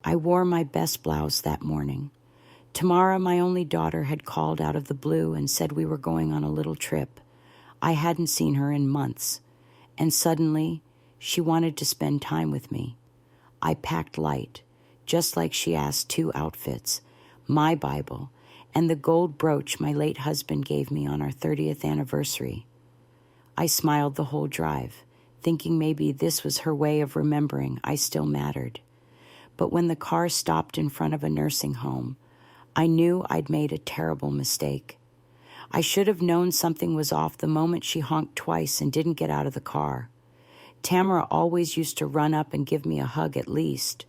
I wore my best blouse that morning. Tamara, my only daughter, had called out of the blue and said we were going on a little trip. I hadn't seen her in months, and suddenly she wanted to spend time with me. I packed light, just like she asked, 2 outfits, my Bible, and the gold brooch my late husband gave me on our 30th anniversary. I smiled the whole drive, thinking maybe this was her way of remembering I still mattered. But when the car stopped in front of a nursing home, I knew I'd made a terrible mistake. I should have known something was off the moment she honked twice and didn't get out of the car. Tamara always used to run up and give me a hug at least,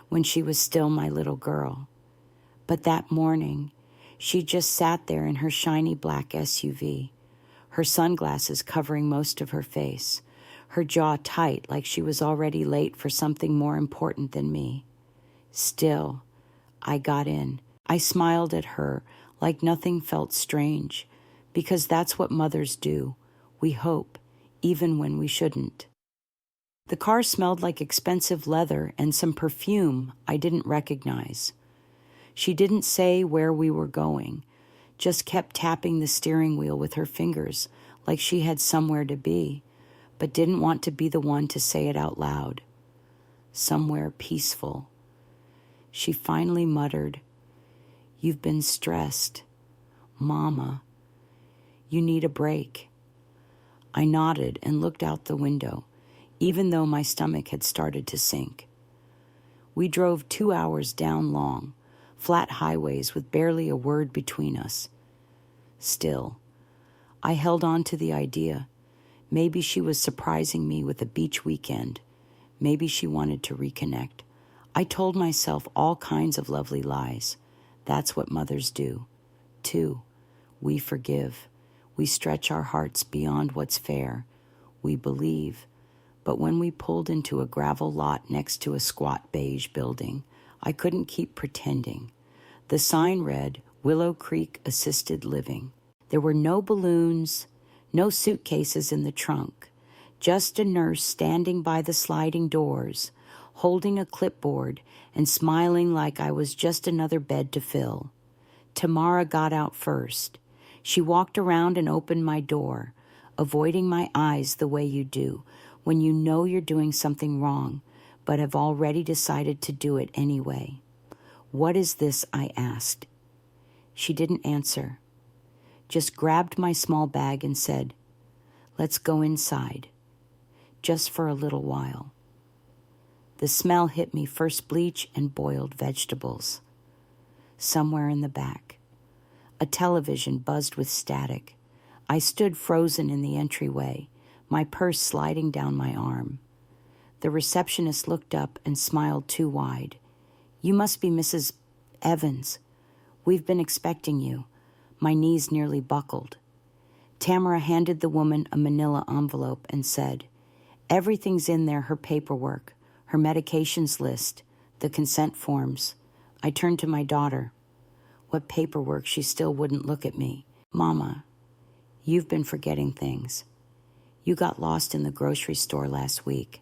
when she was still my little girl. But that morning, she just sat there in her shiny black SUV, her sunglasses covering most of her face, her jaw tight like she was already late for something more important than me. Still, I got in. I smiled at her like nothing felt strange, because that's what mothers do. We hope, even when we shouldn't. The car smelled like expensive leather and some perfume I didn't recognize. She didn't say where we were going, just kept tapping the steering wheel with her fingers like she had somewhere to be, but didn't want to be the one to say it out loud. Somewhere peaceful. She finally muttered, "You've been stressed. Mama, you need a break." I nodded and looked out the window, even though my stomach had started to sink. We drove 2 hours down long, flat highways with barely a word between us. Still, I held on to the idea. Maybe she was surprising me with a beach weekend. Maybe she wanted to reconnect. I told myself all kinds of lovely lies. That's what mothers do. Too, we forgive. We stretch our hearts beyond what's fair. We believe. But when we pulled into a gravel lot next to a squat beige building, I couldn't keep pretending. The sign read, Willow Creek Assisted Living. There were no balloons, no suitcases in the trunk, just a nurse standing by the sliding doors, holding a clipboard and smiling like I was just another bed to fill. Tamara got out first. She walked around and opened my door, avoiding my eyes the way you do when you know you're doing something wrong, but have already decided to do it anyway. "What is this?" I asked. She didn't answer, just grabbed my small bag and said, "Let's go inside, just for a little while." The smell hit me, first bleach and boiled vegetables. Somewhere in the back, a television buzzed with static. I stood frozen in the entryway, my purse sliding down my arm. The receptionist looked up and smiled too wide. "You must be Mrs. Evans. We've been expecting you." My knees nearly buckled. Tamara handed the woman a manila envelope and said, "Everything's in there, her paperwork, her medications list, the consent forms." I turned to my daughter. What paperwork? She still wouldn't look at me. "Mama, you've been forgetting things. You got lost in the grocery store last week."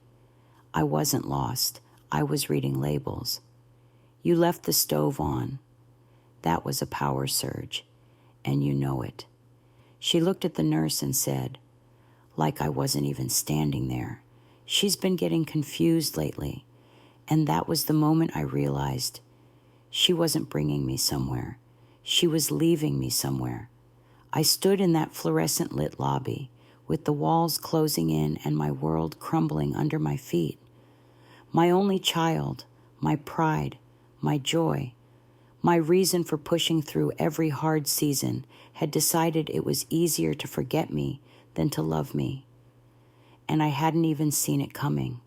I wasn't lost. I was reading labels. "You left the stove on. That was a power surge, and you know it." She looked at the nurse and said, like I wasn't even standing there, "She's been getting confused lately." And that was the moment I realized she wasn't bringing me somewhere. She was leaving me somewhere. I stood in that fluorescent lit lobby, with the walls closing in and my world crumbling under my feet. My only child, my pride, my joy, my reason for pushing through every hard season, had decided it was easier to forget me than to love me. And I hadn't even seen it coming.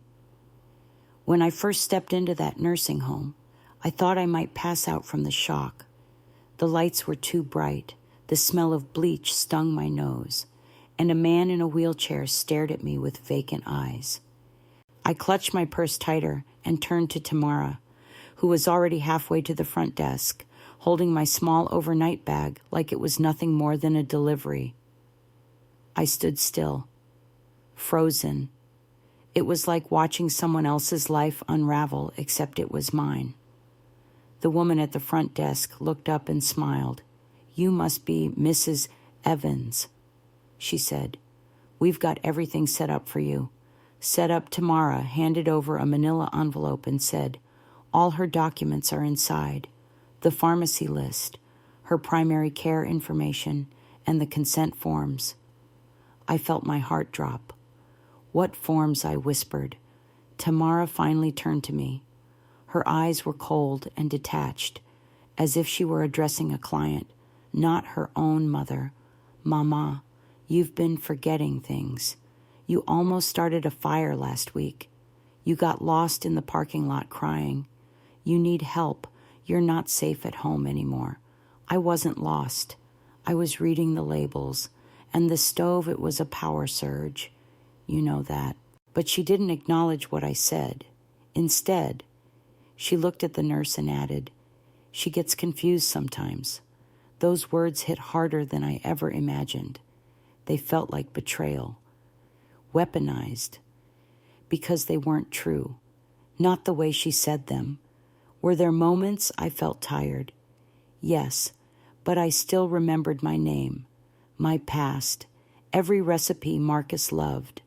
When I first stepped into that nursing home, I thought I might pass out from the shock. The lights were too bright, the smell of bleach stung my nose, and a man in a wheelchair stared at me with vacant eyes. I clutched my purse tighter and turned to Tamara, who was already halfway to the front desk, holding my small overnight bag like it was nothing more than a delivery. I stood still, frozen. It was like watching someone else's life unravel, except it was mine. The woman at the front desk looked up and smiled. "You must be Mrs. Evans," she said. "We've got everything set up for you." Set up Tamara handed over a manila envelope and said, "All her documents are inside. The pharmacy list, her primary care information, and the consent forms." I felt my heart drop. "What forms?" I whispered. Tamara finally turned to me. Her eyes were cold and detached, as if she were addressing a client, not her own mother. "Mama, you've been forgetting things. You almost started a fire last week. You got lost in the parking lot crying. You need help. You're not safe at home anymore." I wasn't lost. I was reading the labels, and the stove, it was a power surge. You know that. But she didn't acknowledge what I said. Instead, she looked at the nurse and added, "She gets confused sometimes." Those words hit harder than I ever imagined. They felt like betrayal. Weaponized. Because they weren't true. Not the way she said them. Were there moments I felt tired? Yes, but I still remembered my name, my past, every recipe Marcus loved.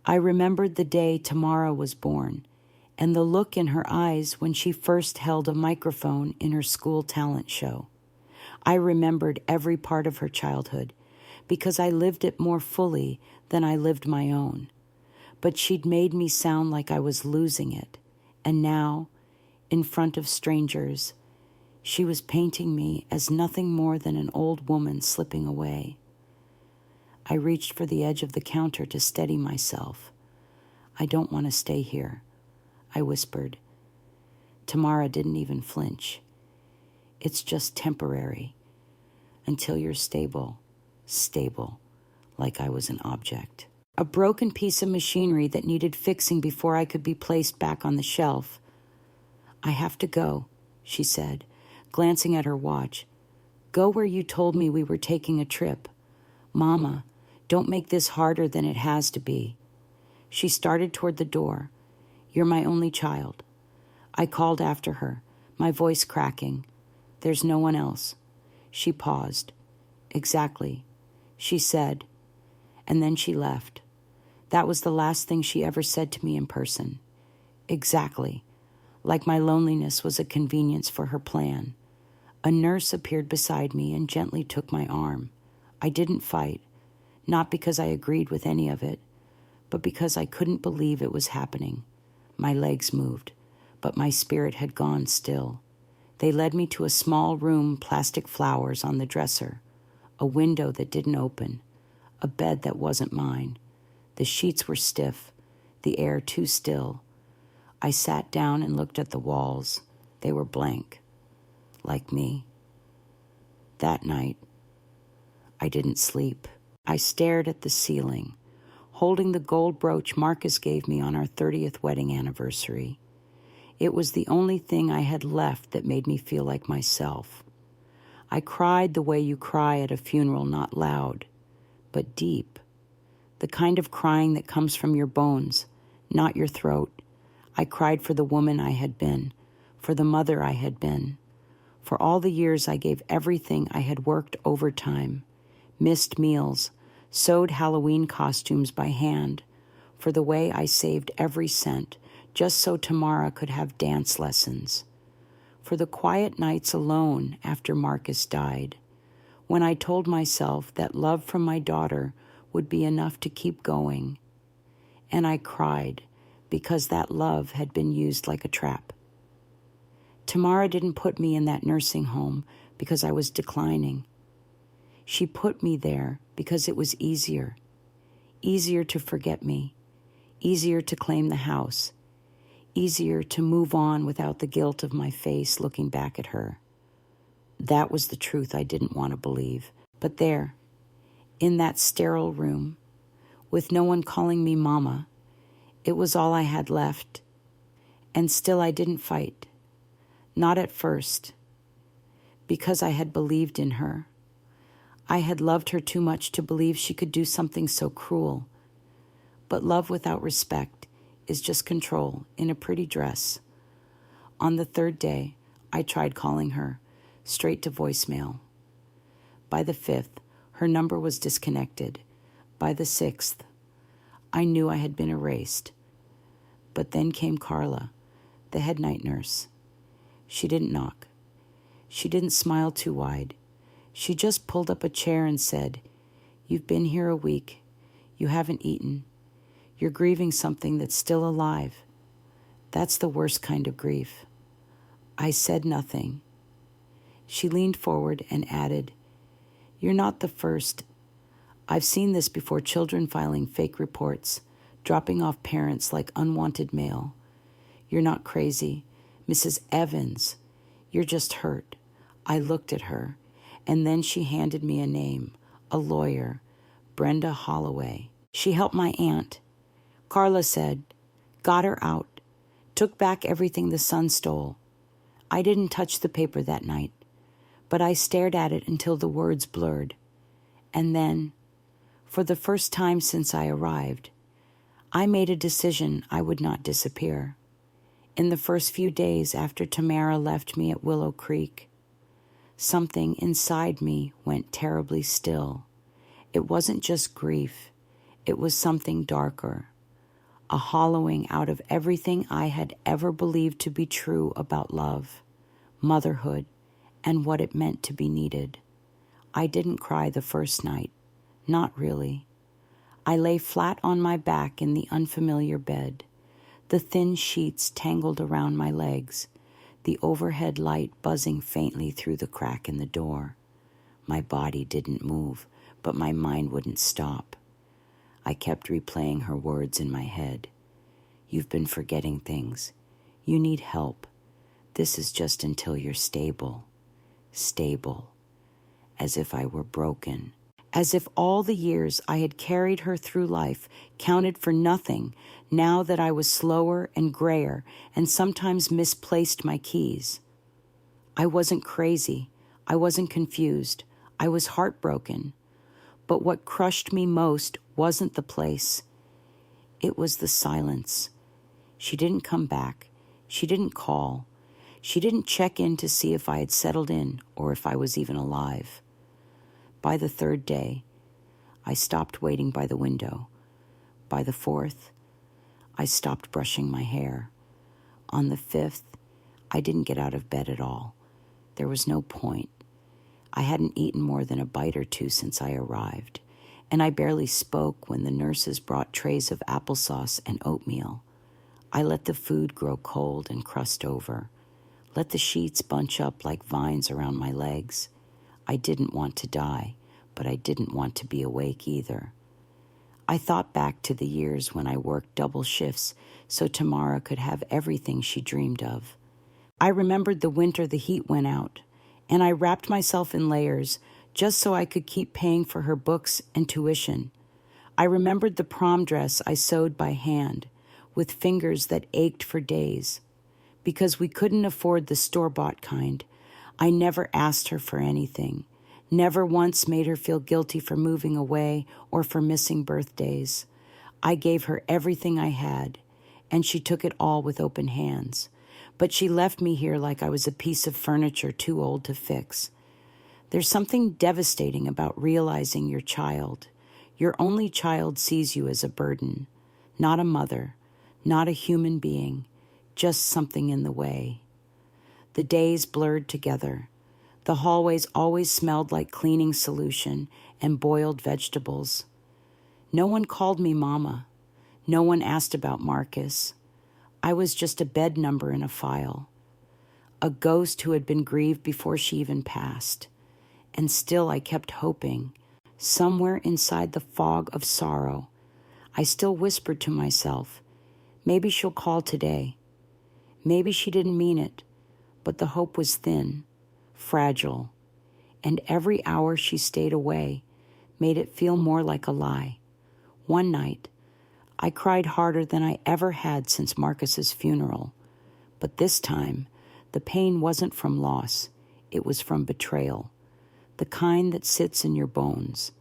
I remembered the day Tamara was born, and the look in her eyes when she first held a microphone in her school talent show. I remembered every part of her childhood, because I lived it more fully than I lived my own. But she'd made me sound like I was losing it, and now, in front of strangers, she was painting me as nothing more than an old woman slipping away. I reached for the edge of the counter to steady myself. "I don't want to stay here," I whispered. Tamara didn't even flinch. "It's just temporary, until you're stable, like I was an object. A broken piece of machinery that needed fixing before I could be placed back on the shelf. "I have to go," she said, glancing at her watch. "Go where you told me we were taking a trip. Mama, don't make this harder than it has to be." She started toward the door. "You're my only child." I called after her, my voice cracking. "There's no one else." She paused. "Exactly," she said, and then she left. That was the last thing she ever said to me in person. Exactly, like my loneliness was a convenience for her plan. A nurse appeared beside me and gently took my arm. I didn't fight, not because I agreed with any of it, but because I couldn't believe it was happening. My legs moved, but my spirit had gone still. They led me to a small room, plastic flowers on the dresser, a window that didn't open, a bed that wasn't mine. The sheets were stiff, the air too still. I sat down and looked at the walls. They were blank, like me. That night, I didn't sleep. I stared at the ceiling, holding the gold brooch Marcus gave me on our 30th wedding anniversary. It was the only thing I had left that made me feel like myself. I cried the way you cry at a funeral, not loud, but deep. The kind of crying that comes from your bones, not your throat. I cried for the woman I had been, for the mother I had been. For all the years I gave everything I had worked overtime, missed meals, sewed Halloween costumes by hand, for the way I saved every cent just so Tamara could have dance lessons, for the quiet nights alone after Marcus died, when I told myself that love from my daughter would be enough to keep going. And I cried because that love had been used like a trap. Tamara didn't put me in that nursing home because I was declining. She put me there because it was easier to forget me, easier to claim the house, easier to move on without the guilt of my face looking back at her. That was the truth I didn't want to believe. But there, in that sterile room, with no one calling me Mama, it was all I had left. And still I didn't fight. Not at first, because I had believed in her. I had loved her too much to believe she could do something so cruel. But love without respect is just control in a pretty dress. On the third day, I tried calling her, straight to voicemail. By the 5th, her number was disconnected. By the 6th, I knew I had been erased. But then came Carla, the head night nurse. She didn't knock. She didn't smile too wide. She just pulled up a chair and said, "You've been here a week. You haven't eaten. You're grieving something that's still alive. That's the worst kind of grief." I said nothing. She leaned forward and added, "You're not the first. I've seen this before, children filing fake reports, dropping off parents like unwanted mail. You're not crazy, Mrs. Evans. You're just hurt." I looked at her, and then she handed me a name, a lawyer, Brenda Holloway. She helped my aunt. Carla said, "Got her out. Took back everything the son stole." I didn't touch the paper that night, but I stared at it until the words blurred. And then, for the first time since I arrived, I made a decision I would not disappear. In the first few days after Tamara left me at Willow Creek, something inside me went terribly still. It wasn't just grief. It was something darker, a hollowing out of everything I had ever believed to be true about love, motherhood, and what it meant to be needed. I didn't cry the first night. Not really. I lay flat on my back in the unfamiliar bed, the thin sheets tangled around my legs, the overhead light buzzing faintly through the crack in the door. My body didn't move, but my mind wouldn't stop. I kept replaying her words in my head. "You've been forgetting things. You need help. This is just until you're stable." Stable. As if I were broken. As if all the years I had carried her through life counted for nothing now that I was slower and grayer and sometimes misplaced my keys. I wasn't crazy. I wasn't confused. I was heartbroken. But what crushed me most wasn't the place. It was the silence. She didn't come back. She didn't call. She didn't check in to see if I had settled in or if I was even alive. By the 3rd day, I stopped waiting by the window. By the 4th, I stopped brushing my hair. On the 5th, I didn't get out of bed at all. There was no point. I hadn't eaten more than a bite or two since I arrived, and I barely spoke when the nurses brought trays of applesauce and oatmeal. I let the food grow cold and crust over, let the sheets bunch up like vines around my legs. I didn't want to die, but I didn't want to be awake either. I thought back to the years when I worked double shifts so Tamara could have everything she dreamed of. I remembered the winter the heat went out, and I wrapped myself in layers just so I could keep paying for her books and tuition. I remembered the prom dress I sewed by hand, with fingers that ached for days. Because we couldn't afford the store-bought kind, I never asked her for anything, never once made her feel guilty for moving away or for missing birthdays. I gave her everything I had, and she took it all with open hands. But she left me here like I was a piece of furniture too old to fix. There's something devastating about realizing your child, your only child, sees you as a burden, not a mother, not a human being, just something in the way. The days blurred together. The hallways always smelled like cleaning solution and boiled vegetables. No one called me Mama. No one asked about Marcus. I was just a bed number in a file, a ghost who had been grieved before she even passed. And still I kept hoping, somewhere inside the fog of sorrow, I still whispered to myself, maybe she'll call today. Maybe she didn't mean it, but the hope was thin, fragile, and every hour she stayed away made it feel more like a lie. One night, I cried harder than I ever had since Marcus's funeral, but this time, the pain wasn't from loss, it was from betrayal, the kind that sits in your bones,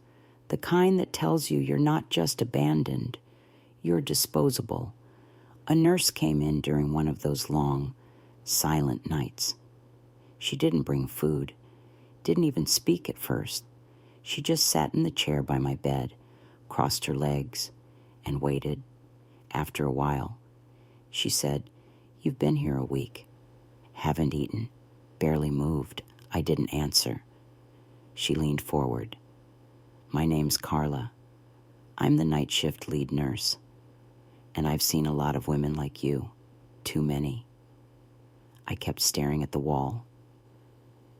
the kind that tells you you're not just abandoned, you're disposable. A nurse came in during one of those long, silent nights. She didn't bring food, didn't even speak at first. She just sat in the chair by my bed, crossed her legs, and waited. After a while, she said, "You've been here a week." "Haven't eaten, barely moved." I didn't answer. She leaned forward. "My name's Carla. I'm the night shift lead nurse, and I've seen a lot of women like you, too many." I kept staring at the wall.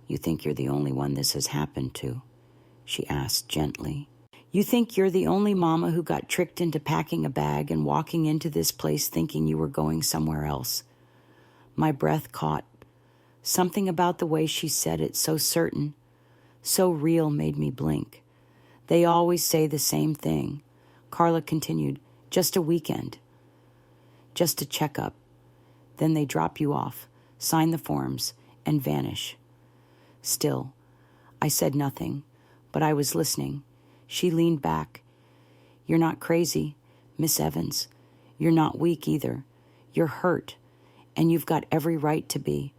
"You think you're the only one this has happened to?" she asked gently. "You think you're the only mama who got tricked into packing a bag and walking into this place thinking you were going somewhere else?" My breath caught. Something about the way she said it, so certain, so real, made me blink. "They always say the same thing," Carla continued. "Just a weekend. Just a checkup. Then they drop you off, sign the forms, and vanish." Still, I said nothing, but I was listening. She leaned back. "You're not crazy, Miss Evans. You're not weak either. You're hurt, and you've got every right to be."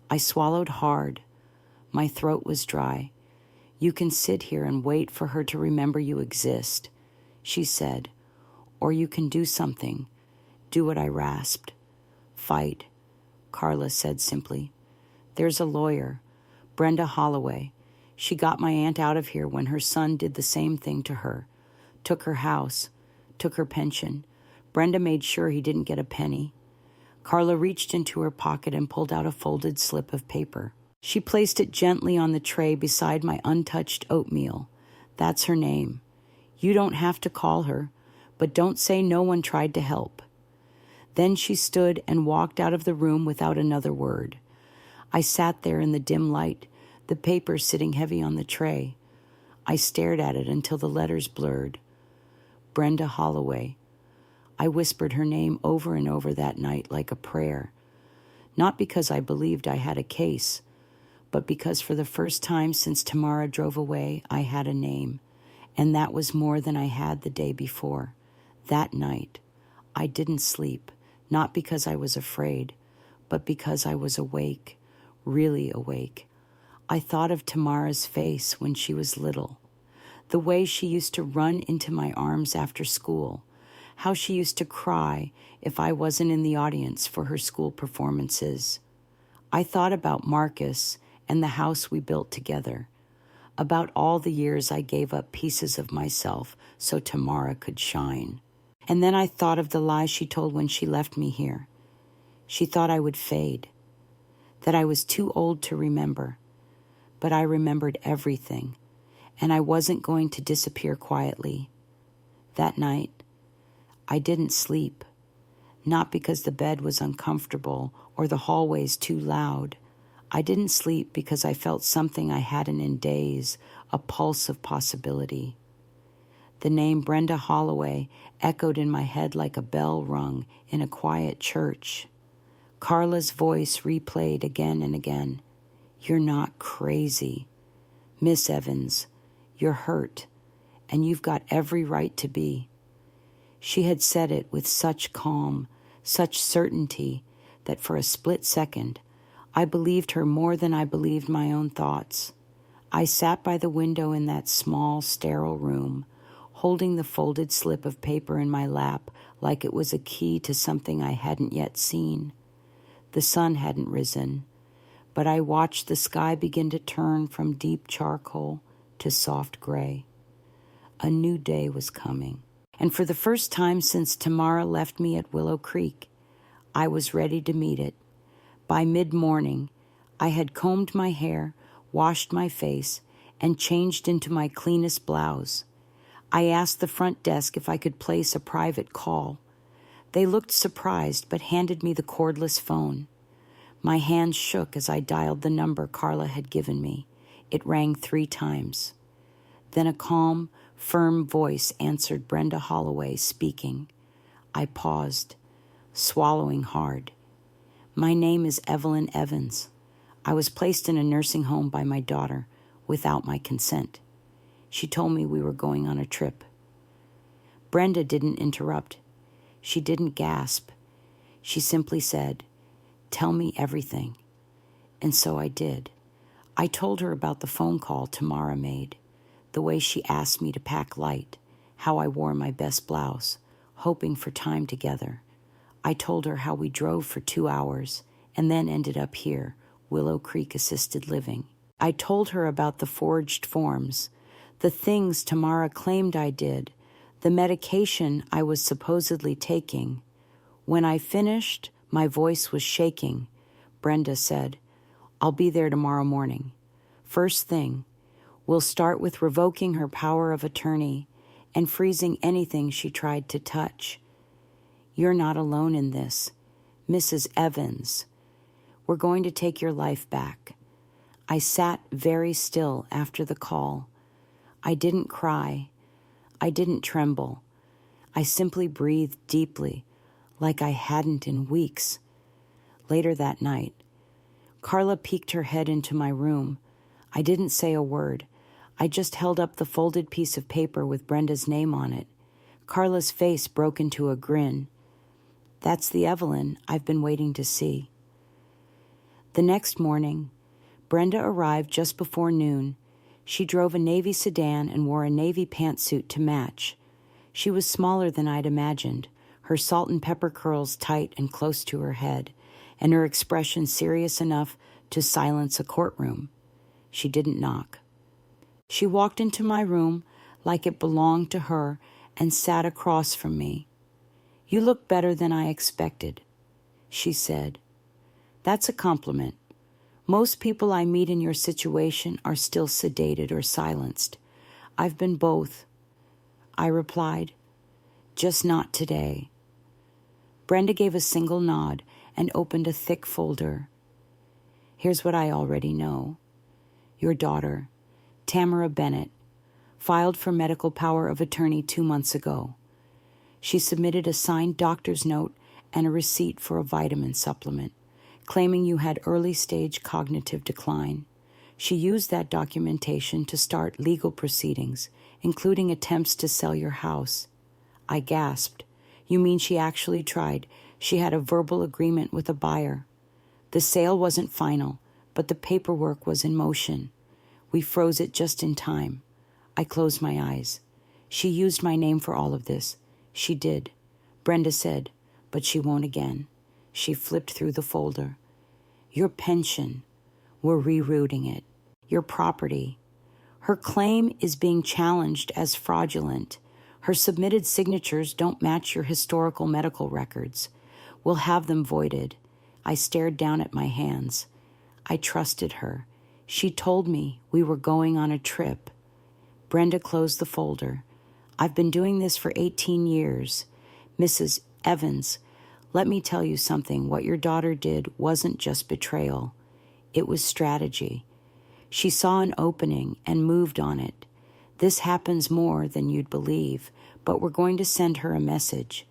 I swallowed hard. My throat was dry. "You can sit here and wait for her to remember you exist," she said. "Or you can do something. Do what I rasped. Fight," Carla said simply. "There's a lawyer, Brenda Holloway. She got my aunt out of here when her son did the same thing to her. Took her house, took her pension. Brenda made sure he didn't get a penny." Carla reached into her pocket and pulled out a folded slip of paper. She placed it gently on the tray beside my untouched oatmeal. "That's her name. You don't have to call her, but don't say no one tried to help." Then she stood and walked out of the room without another word. I sat there in the dim light, the paper sitting heavy on the tray. I stared at it until the letters blurred. Brenda Holloway. I whispered her name over and over that night like a prayer. Not because I believed I had a case, but because for the first time since Tamara drove away, I had a name. And that was more than I had the day before. That night, I didn't sleep, not because I was afraid, but because I was awake, really awake. I thought of Tamara's face when she was little, the way she used to run into my arms after school, how she used to cry if I wasn't in the audience for her school performances. I thought about Marcus and the house we built together, about all the years I gave up pieces of myself so Tamara could shine. And then I thought of the lie she told when she left me here. She thought I would fade, that I was too old to remember. But I remembered everything, and I wasn't going to disappear quietly. That night, I didn't sleep, not because the bed was uncomfortable or the hallways too loud. I didn't sleep because I felt something I hadn't in days, a pulse of possibility. The name Brenda Holloway echoed in my head like a bell rung in a quiet church. Carla's voice replayed again and again. "You're not crazy, Miss Evans. You're hurt, and you've got every right to be." She had said it with such calm, such certainty, that for a split second, I believed her more than I believed my own thoughts. I sat by the window in that small, sterile room, holding the folded slip of paper in my lap like it was a key to something I hadn't yet seen. The sun hadn't risen, but I watched the sky begin to turn from deep charcoal to soft gray. A new day was coming. And for the first time since Tamara left me at Willow Creek, I was ready to meet it. By mid-morning, I had combed my hair, washed my face, and changed into my cleanest blouse. I asked the front desk if I could place a private call. They looked surprised, but handed me the cordless phone. My hands shook as I dialed the number Carla had given me. It rang 3 times. Then a calm, firm voice answered Brenda Holloway speaking. I paused, swallowing hard. "My name is Evelyn Evans. I was placed in a nursing home by my daughter without my consent. She told me we were going on a trip." Brenda didn't interrupt. She didn't gasp. She simply said, "Tell me everything. And so I did. I told her about the phone call Tamara made, the way she asked me to pack light, how I wore my best blouse, hoping for time together. I told her how we drove for 2 hours and then ended up here, Willow Creek Assisted Living. I told her about the forged forms, the things Tamara claimed I did, the medication I was supposedly taking. When I finished, my voice was shaking. Brenda said, "I'll be there tomorrow morning. First thing, we'll start with revoking her power of attorney and freezing anything she tried to touch. You're not alone in this. Mrs. Evans, we're going to take your life back." I sat very still after the call. I didn't cry. I didn't tremble. I simply breathed deeply, like I hadn't in weeks. Later that night, Carla peeked her head into my room. I didn't say a word. I just held up the folded piece of paper with Brenda's name on it. Carla's face broke into a grin. "That's the Evelyn I've been waiting to see." The next morning, Brenda arrived just before noon. She drove a navy sedan and wore a navy pantsuit to match. She was smaller than I'd imagined, her salt and pepper curls tight and close to her head, and her expression serious enough to silence a courtroom. She didn't knock. She walked into my room like it belonged to her and sat across from me. "You look better than I expected," she said. "That's a compliment. Most people I meet in your situation are still sedated or silenced. I've been both," I replied. "Just not today." Brenda gave a single nod and opened a thick folder. "Here's what I already know. Your daughter, Tamara Bennett, filed for medical power of attorney 2 months ago. She submitted a signed doctor's note and a receipt for a vitamin supplement, claiming you had early-stage cognitive decline. She used that documentation to start legal proceedings, including attempts to sell your house." I gasped. "You mean she actually tried? She had a verbal agreement with a buyer." "The sale wasn't final, but the paperwork was in motion. We froze it just in time." I closed my eyes. "She used my name for all of this." "She did," Brenda said, "but she won't again." She flipped through the folder. "Your pension. We're rerouting it. Your property. Her claim is being challenged as fraudulent. Her submitted signatures don't match your historical medical records. We'll have them voided." I stared down at my hands. I trusted her. She told me we were going on a trip. Brenda closed the folder. "I've been doing this for 18 years. Mrs. Evans, let me tell you something. What your daughter did wasn't just betrayal. It was strategy. She saw an opening and moved on it. This happens more than you'd believe, but we're going to send her a message."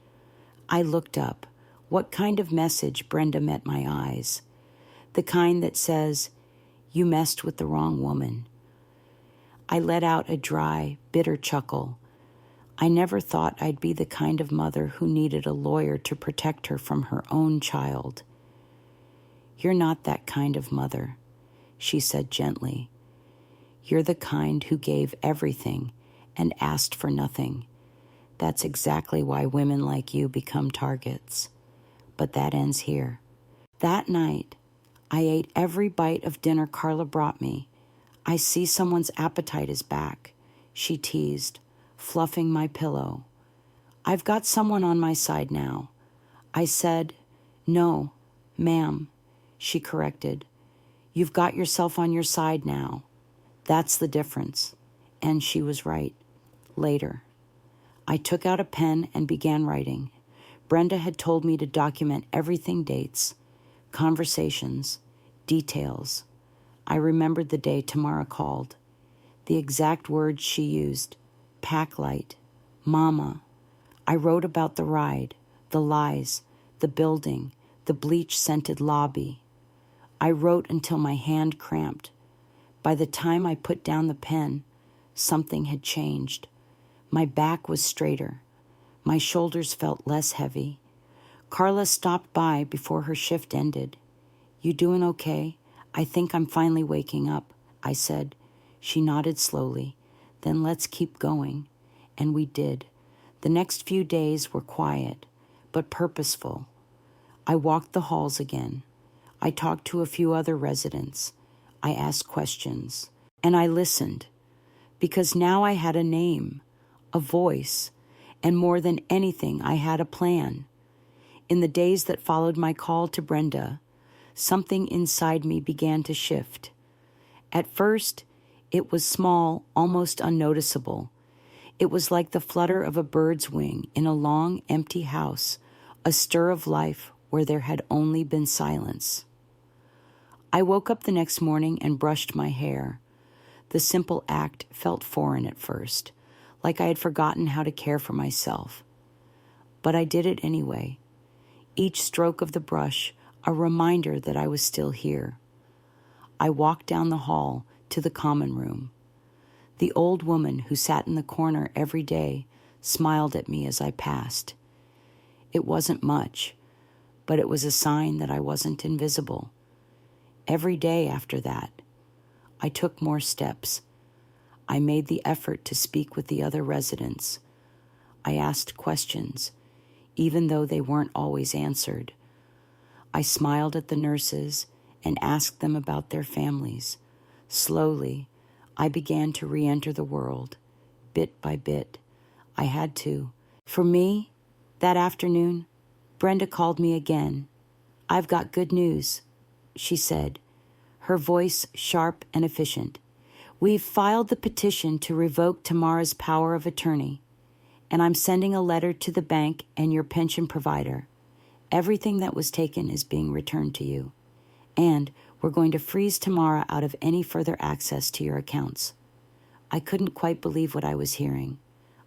I looked up. What kind of message? Brenda met my eyes. "The kind that says, 'You messed with the wrong woman.'" I let out a dry, bitter chuckle. I never thought I'd be the kind of mother who needed a lawyer to protect her from her own child. "You're not that kind of mother," she said gently. "You're the kind who gave everything and asked for nothing. That's exactly why women like you become targets. But that ends here." That night, I ate every bite of dinner Carla brought me. "I see someone's appetite is back," she teased, fluffing my pillow. "I've got someone on my side now." I said, "No, ma'am," she corrected. "You've got yourself on your side now. That's the difference." And she was right. Later, I took out a pen and began writing. Brenda had told me to document everything: dates, conversations, details. I remembered the day Tamara called. The exact words she used: pack light, mama. I wrote about the ride, the lies, the building, the bleach-scented lobby. I wrote until my hand cramped. By the time I put down the pen, something had changed. My back was straighter. My shoulders felt less heavy. Carla stopped by before her shift ended. "You doing okay?" I think I'm finally waking up, I said. She nodded slowly. Then let's keep going. And we did. The next few days were quiet, but purposeful. I walked the halls again. I talked to a few other residents. I asked questions. And I listened. Because now I had a name, a voice, and more than anything, I had a plan. In the days that followed my call to Brenda, something inside me began to shift. At first, it was small, almost unnoticeable. It was like the flutter of a bird's wing in a long, empty house, a stir of life where there had only been silence. I woke up the next morning and brushed my hair. The simple act felt foreign at first, like I had forgotten how to care for myself. But I did it anyway. Each stroke of the brush, a reminder that I was still here. I walked down the hall to the common room. The old woman who sat in the corner every day smiled at me as I passed. It wasn't much, but it was a sign that I wasn't invisible. Every day after that, I took more steps. I made the effort to speak with the other residents. I asked questions, even though they weren't always answered. I smiled at the nurses and asked them about their families. Slowly, I began to re-enter the world, bit by bit. I had to. For me, that afternoon, Brenda called me again. "I've got good news," she said, her voice sharp and efficient. "We've filed the petition to revoke Tamara's power of attorney, and I'm sending a letter to the bank and your pension provider. Everything that was taken is being returned to you, and we're going to freeze Tamara out of any further access to your accounts." I couldn't quite believe what I was hearing.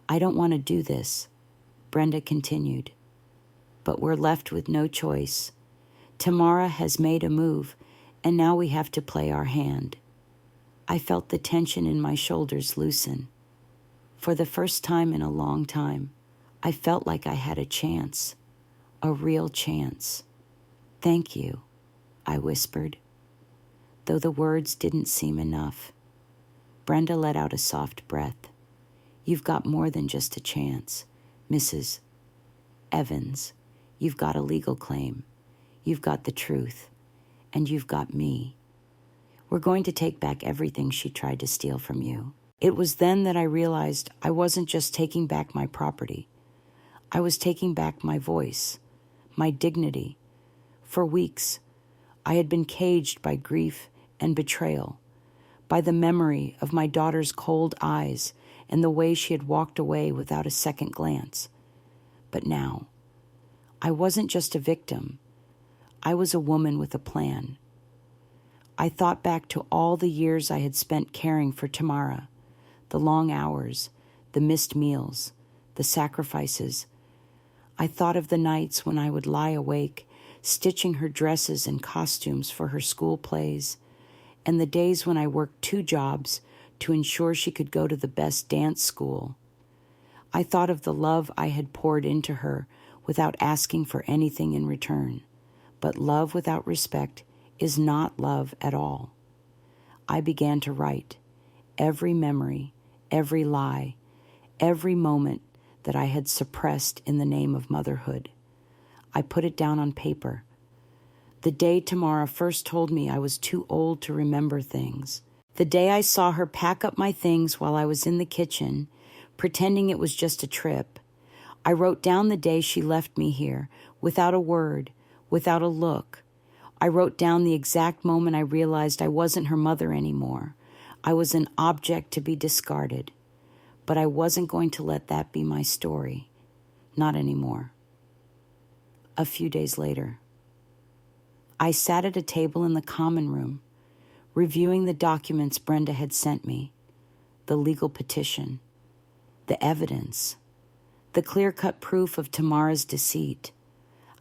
"I don't want to do this," Brenda continued. "But we're left with no choice. Tamara has made a move, and now we have to play our hand." I felt the tension in my shoulders loosen. For the first time in a long time, I felt like I had a chance, a real chance. "Thank you," I whispered, though the words didn't seem enough. Brenda let out a soft breath. "You've got more than just a chance, Mrs. Evans. You've got a legal claim. You've got the truth. And you've got me. We're going to take back everything she tried to steal from you." It was then that I realized I wasn't just taking back my property. I was taking back my voice, my dignity. For weeks, I had been caged by grief and betrayal, by the memory of my daughter's cold eyes and the way she had walked away without a second glance. But now, I wasn't just a victim. I was a woman with a plan. I thought back to all the years I had spent caring for Tamara, the long hours, the missed meals, the sacrifices. I thought of the nights when I would lie awake, stitching her dresses and costumes for her school plays, and the days when I worked 2 jobs to ensure she could go to the best dance school. I thought of the love I had poured into her without asking for anything in return. But love without respect is not love at all. I began to write every memory, every lie, every moment that I had suppressed in the name of motherhood. I put it down on paper. The day Tamara first told me I was too old to remember things. The day I saw her pack up my things while I was in the kitchen, pretending it was just a trip. I wrote down the day she left me here, without a word, without a look. I wrote down the exact moment I realized I wasn't her mother anymore. I was an object to be discarded. But I wasn't going to let that be my story. Not anymore. A few days later, I sat at a table in the common room, reviewing the documents Brenda had sent me, the legal petition, the evidence, the clear-cut proof of Tamara's deceit.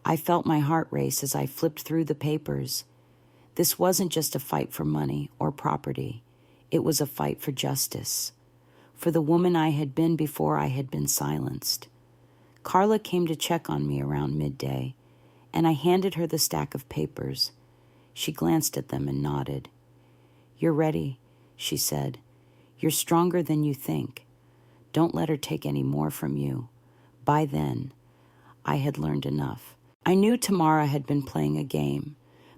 I felt my heart race as I flipped through the papers. This wasn't just a fight for money or property. It was a fight for justice, for the woman I had been before I had been silenced. Carla came to check on me around midday, and I handed her the stack of papers. She glanced at them and nodded. "You're ready," she said. "You're stronger than you think. Don't let her take any more from you." By then, I had learned enough. I knew Tamara had been playing a game,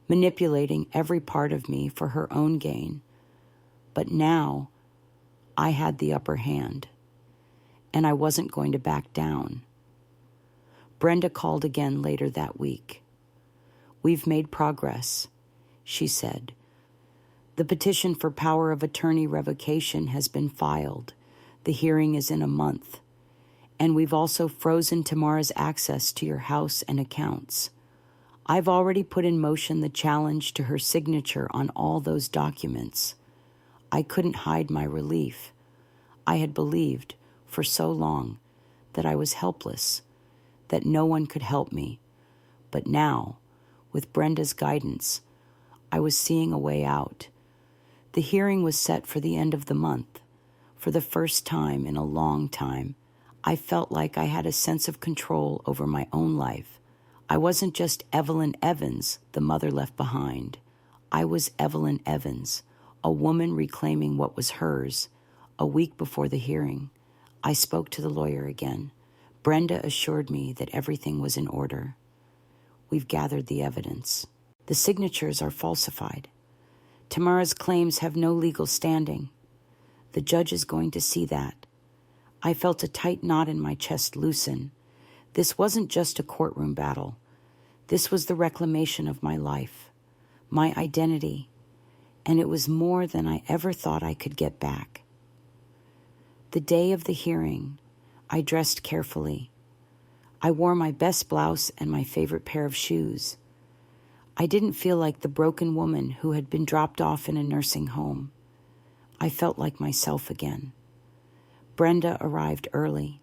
manipulating every part of me for her own gain. But now, I had the upper hand, and I wasn't going to back down. Brenda called again later that week. "We've made progress," she said. "The petition for power of attorney revocation has been filed. The hearing is in a month. And we've also frozen Tamara's access to your house and accounts. I've already put in motion the challenge to her signature on all those documents." I couldn't hide my relief. I had believed for so long that I was helpless, that no one could help me. But now, with Brenda's guidance, I was seeing a way out. The hearing was set for the end of the month. For the first time in a long time, I felt like I had a sense of control over my own life. I wasn't just Evelyn Evans, the mother left behind. I was Evelyn Evans, a woman reclaiming what was hers. A week before the hearing, I spoke to the lawyer again. Brenda assured me that everything was in order. "We've gathered the evidence. The signatures are falsified. Tamara's claims have no legal standing. The judge is going to see that." I felt a tight knot in my chest loosen. This wasn't just a courtroom battle. This was the reclamation of my life, my identity, and it was more than I ever thought I could get back. The day of the hearing, I dressed carefully. I wore my best blouse and my favorite pair of shoes. I didn't feel like the broken woman who had been dropped off in a nursing home. I felt like myself again. Brenda arrived early,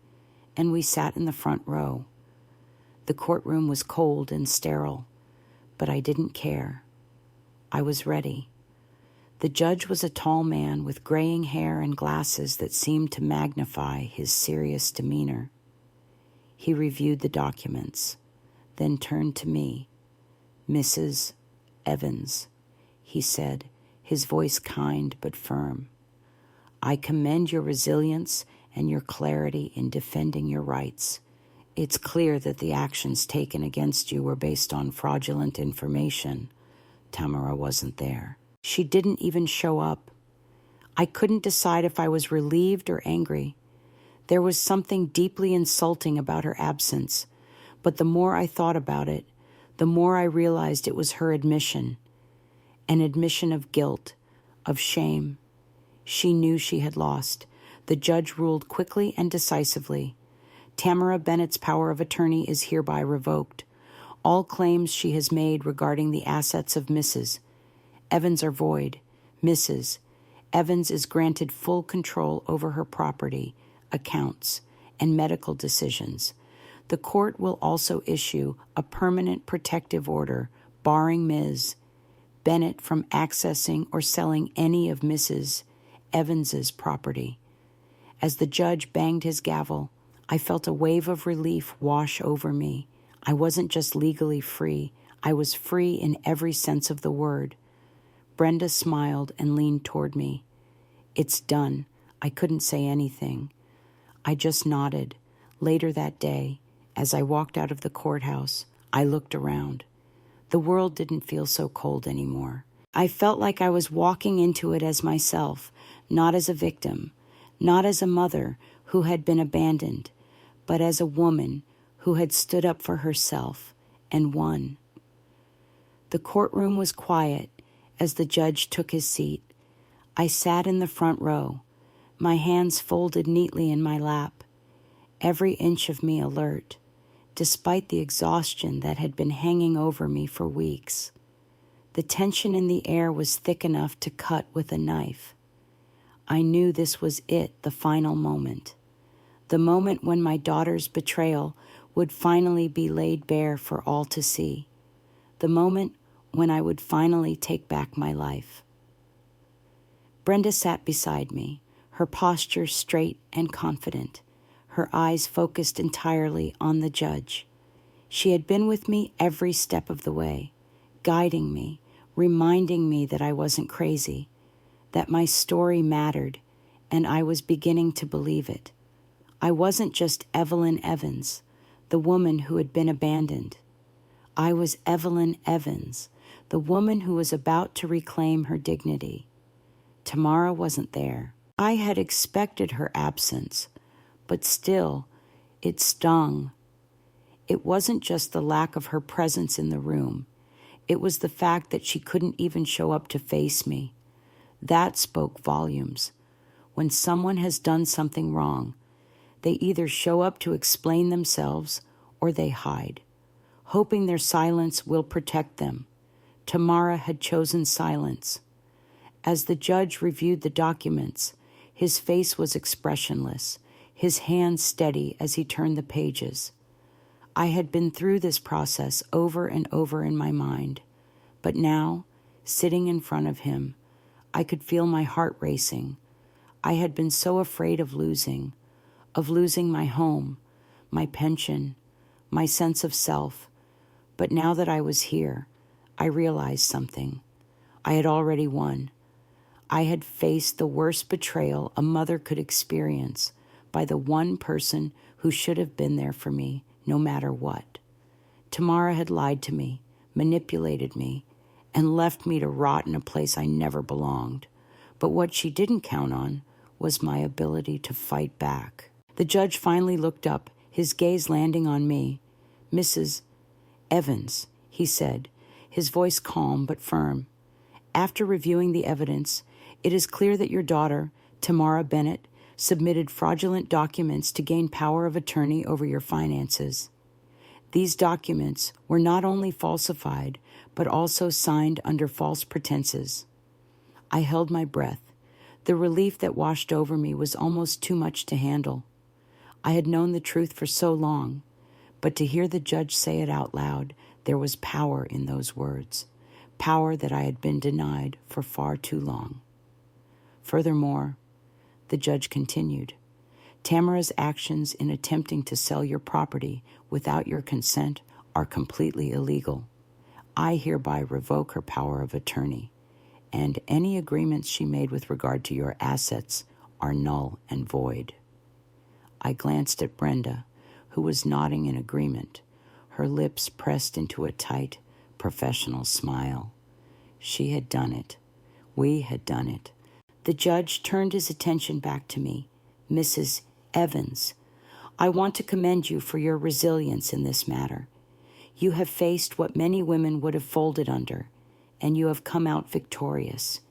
and we sat in the front row. The courtroom was cold and sterile, but I didn't care. I was ready. The judge was a tall man with graying hair and glasses that seemed to magnify his serious demeanor. He reviewed the documents, then turned to me. "Mrs. Evans," he said, his voice kind but firm. "I commend your resilience and your clarity in defending your rights. It's clear that the actions taken against you were based on fraudulent information. Tamara wasn't there. She didn't even show up. I couldn't decide if I was relieved or angry. There was something deeply insulting about her absence, but the more I thought about it, the more I realized it was her admission, an admission of guilt, of shame. She knew she had lost. The judge ruled quickly and decisively. Tamara Bennett's power of attorney is hereby revoked. All claims she has made regarding the assets of Mrs. Evans are void. Mrs. Evans is granted full control over her property, accounts, and medical decisions. The court will also issue a permanent protective order barring Ms. Bennett from accessing or selling any of Mrs. Evans's property. As the judge banged his gavel, I felt a wave of relief wash over me. I wasn't just legally free. I was free in every sense of the word. Brenda smiled and leaned toward me. "It's done." I couldn't say anything. I just nodded. Later that day, as I walked out of the courthouse, I looked around. The world didn't feel so cold anymore. I felt like I was walking into it as myself, not as a victim, not as a mother who had been abandoned, but as a woman who had stood up for herself and won. The courtroom was quiet as the judge took his seat. I sat in the front row, my hands folded neatly in my lap, every inch of me alert, despite the exhaustion that had been hanging over me for weeks. The tension in the air was thick enough to cut with a knife. I knew this was it, the final moment. The moment when my daughter's betrayal would finally be laid bare for all to see. The moment when I would finally take back my life. Brenda sat beside me, her posture straight and confident, her eyes focused entirely on the judge. She had been with me every step of the way, guiding me, reminding me that I wasn't crazy, that my story mattered, and I was beginning to believe it. I wasn't just Evelyn Evans, the woman who had been abandoned. I was Evelyn Evans, the woman who was about to reclaim her dignity. Tamara wasn't there. I had expected her absence, but still, it stung. It wasn't just the lack of her presence in the room. It was the fact that she couldn't even show up to face me. That spoke volumes. When someone has done something wrong, they either show up to explain themselves or they hide, hoping their silence will protect them. Tamara had chosen silence. As the judge reviewed the documents, his face was expressionless, his hands steady as he turned the pages. I had been through this process over and over in my mind, but now, sitting in front of him, I could feel my heart racing. I had been so afraid of losing my home, my pension, my sense of self. But now that I was here, I realized something. I had already won. I had faced the worst betrayal a mother could experience by the one person who should have been there for me, no matter what. Tamara had lied to me, manipulated me, and left me to rot in a place I never belonged. But what she didn't count on was my ability to fight back. The judge finally looked up, his gaze landing on me. "Mrs. Evans," he said, his voice calm but firm. "After reviewing the evidence, it is clear that your daughter, Tamara Bennett, submitted fraudulent documents to gain power of attorney over your finances. These documents were not only falsified, but also signed under false pretenses." I held my breath. The relief that washed over me was almost too much to handle. I had known the truth for so long, but to hear the judge say it out loud, there was power in those words, power that I had been denied for far too long. Furthermore, the judge continued, "Tamara's actions in attempting to sell your property without your consent are completely illegal. I hereby revoke her power of attorney, and any agreements she made with regard to your assets are null and void." I glanced at Brenda, who was nodding in agreement, her lips pressed into a tight, professional smile. She had done it. We had done it. The judge turned his attention back to me. "Mrs. Evans, I want to commend you for your resilience in this matter. You have faced what many women would have folded under, and you have come out victorious."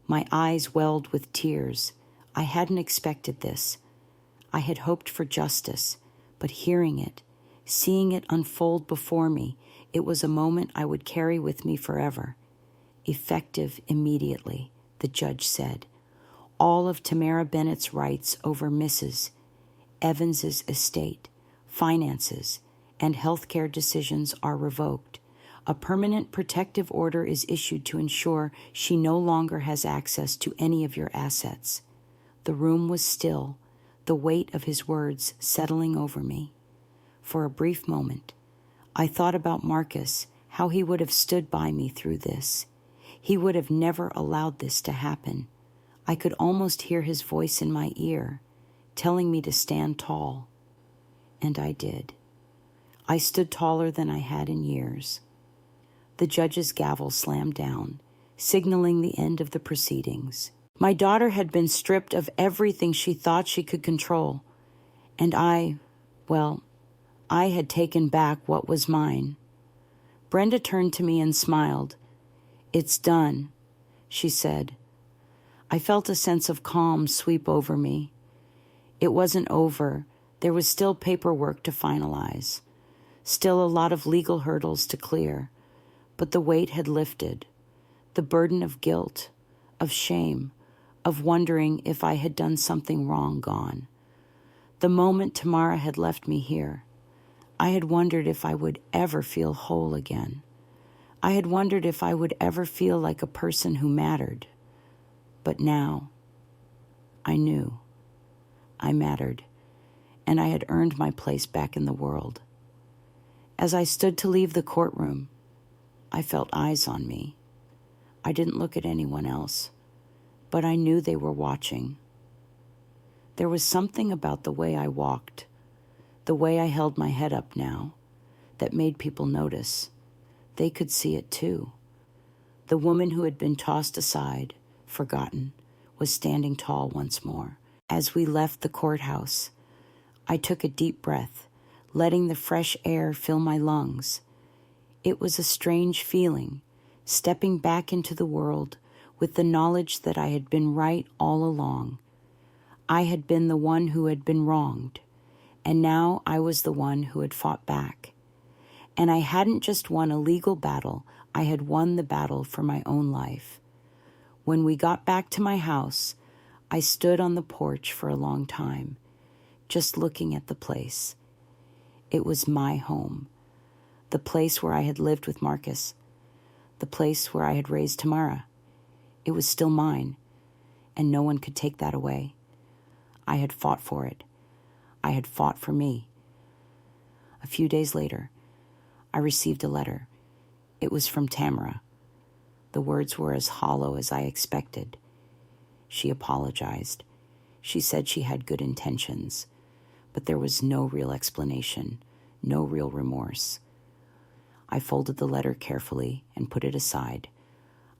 My eyes welled with tears. I hadn't expected this. I had hoped for justice, but hearing it, seeing it unfold before me, it was a moment I would carry with me forever. "Effective immediately," the judge said. "All of Tamara Bennett's rights over Mrs. Evans's estate, finances, and healthcare decisions are revoked. A permanent protective order is issued to ensure she no longer has access to any of your assets." The room was still, the weight of his words settling over me. For a brief moment, I thought about Marcus, how he would have stood by me through this. He would have never allowed this to happen. I could almost hear his voice in my ear, telling me to stand tall. And I did. I stood taller than I had in years. The judge's gavel slammed down, signaling the end of the proceedings. My daughter had been stripped of everything she thought she could control, and I had taken back what was mine. Brenda turned to me and smiled. "It's done," she said. I felt a sense of calm sweep over me. It wasn't over. There was still paperwork to finalize, still a lot of legal hurdles to clear, but the weight had lifted. The burden of guilt, of shame, of wondering if I had done something wrong gone. The moment Tamara had left me here, I had wondered if I would ever feel whole again. I had wondered if I would ever feel like a person who mattered. But now, I knew. I mattered, and I had earned my place back in the world. As I stood to leave the courtroom, I felt eyes on me. I didn't look at anyone else, but I knew they were watching. There was something about the way I walked, the way I held my head up now, that made people notice. They could see it too. The woman who had been tossed aside, forgotten, was standing tall once more. As we left the courthouse, I took a deep breath, letting the fresh air fill my lungs. It was a strange feeling, stepping back into the world with the knowledge that I had been right all along. I had been the one who had been wronged, and now I was the one who had fought back. And I hadn't just won a legal battle, I had won the battle for my own life. When we got back to my house, I stood on the porch for a long time, just looking at the place. It was my home, the place where I had lived with Marcus, the place where I had raised Tamara. It was still mine, and no one could take that away. I had fought for it. I had fought for me. A few days later, I received a letter. It was from Tamara. The words were as hollow as I expected. She apologized. She said she had good intentions, but there was no real explanation, no real remorse. I folded the letter carefully and put it aside.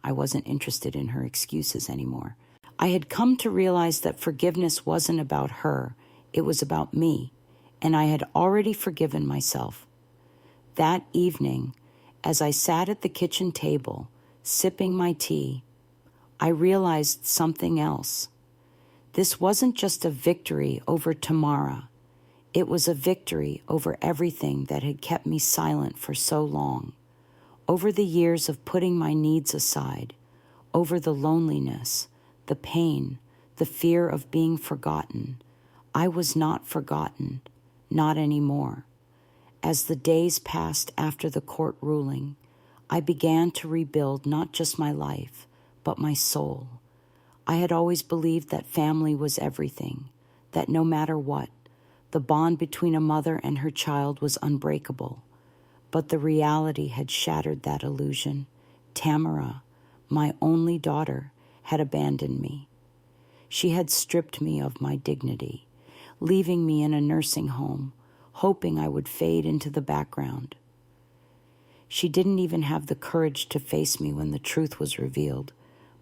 I wasn't interested in her excuses anymore. I had come to realize that forgiveness wasn't about her, it was about me, and I had already forgiven myself. That evening, as I sat at the kitchen table, sipping my tea, I realized something else. This wasn't just a victory over Tamara. It was a victory over everything that had kept me silent for so long. Over the years of putting my needs aside, over the loneliness, the pain, the fear of being forgotten. I was not forgotten, not anymore. As the days passed after the court ruling, I began to rebuild not just my life, but my soul. I had always believed that family was everything, that no matter what, the bond between a mother and her child was unbreakable. But the reality had shattered that illusion. Tamara, my only daughter, had abandoned me. She had stripped me of my dignity, leaving me in a nursing home, hoping I would fade into the background. She didn't even have the courage to face me when the truth was revealed,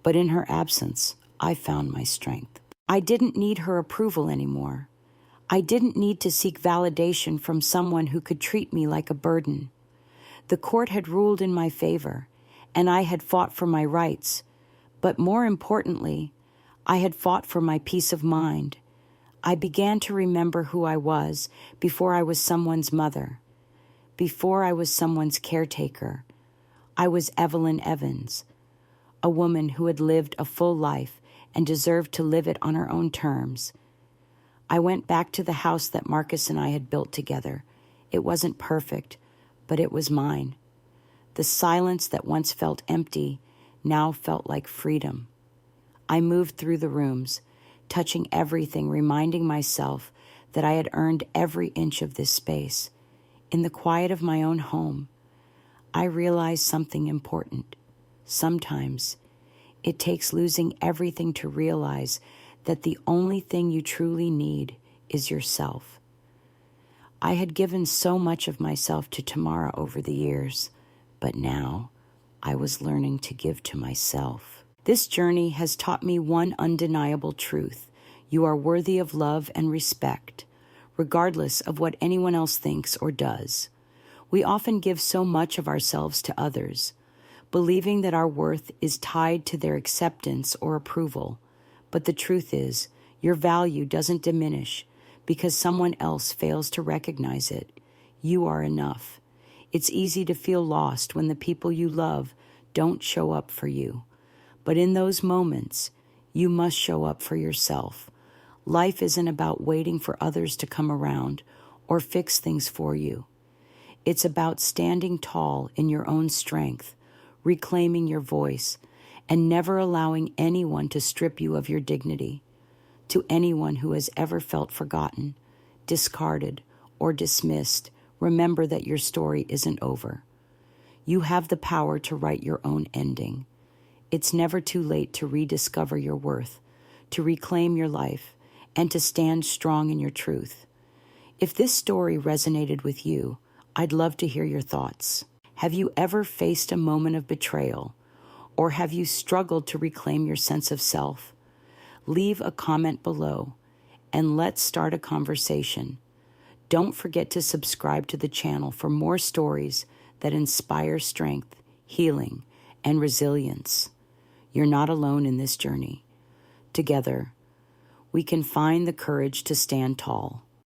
but in her absence, I found my strength. I didn't need her approval anymore. I didn't need to seek validation from someone who could treat me like a burden. The court had ruled in my favor, and I had fought for my rights. But more importantly, I had fought for my peace of mind. I began to remember who I was before I was someone's mother, before I was someone's caretaker. I was Evelyn Evans, a woman who had lived a full life and deserved to live it on her own terms. I went back to the house that Marcus and I had built together. It wasn't perfect, but it was mine. The silence that once felt empty now felt like freedom. I moved through the rooms, touching everything, reminding myself that I had earned every inch of this space. In the quiet of my own home, I realized something important. Sometimes it takes losing everything to realize that the only thing you truly need is yourself. I had given so much of myself to Tamara over the years, but now I was learning to give to myself. This journey has taught me one undeniable truth. You are worthy of love and respect, regardless of what anyone else thinks or does. We often give so much of ourselves to others, believing that our worth is tied to their acceptance or approval. But the truth is, your value doesn't diminish because someone else fails to recognize it. You are enough. It's easy to feel lost when the people you love don't show up for you. But in those moments, you must show up for yourself. Life isn't about waiting for others to come around or fix things for you. It's about standing tall in your own strength, reclaiming your voice, and never allowing anyone to strip you of your dignity. To anyone who has ever felt forgotten, discarded, or dismissed, remember that your story isn't over. You have the power to write your own ending. It's never too late to rediscover your worth, to reclaim your life, and to stand strong in your truth. If this story resonated with you, I'd love to hear your thoughts. Have you ever faced a moment of betrayal, or have you struggled to reclaim your sense of self? Leave a comment below, and let's start a conversation. Don't forget to subscribe to the channel for more stories that inspire strength, healing, and resilience. You're not alone in this journey. Together, we can find the courage to stand tall.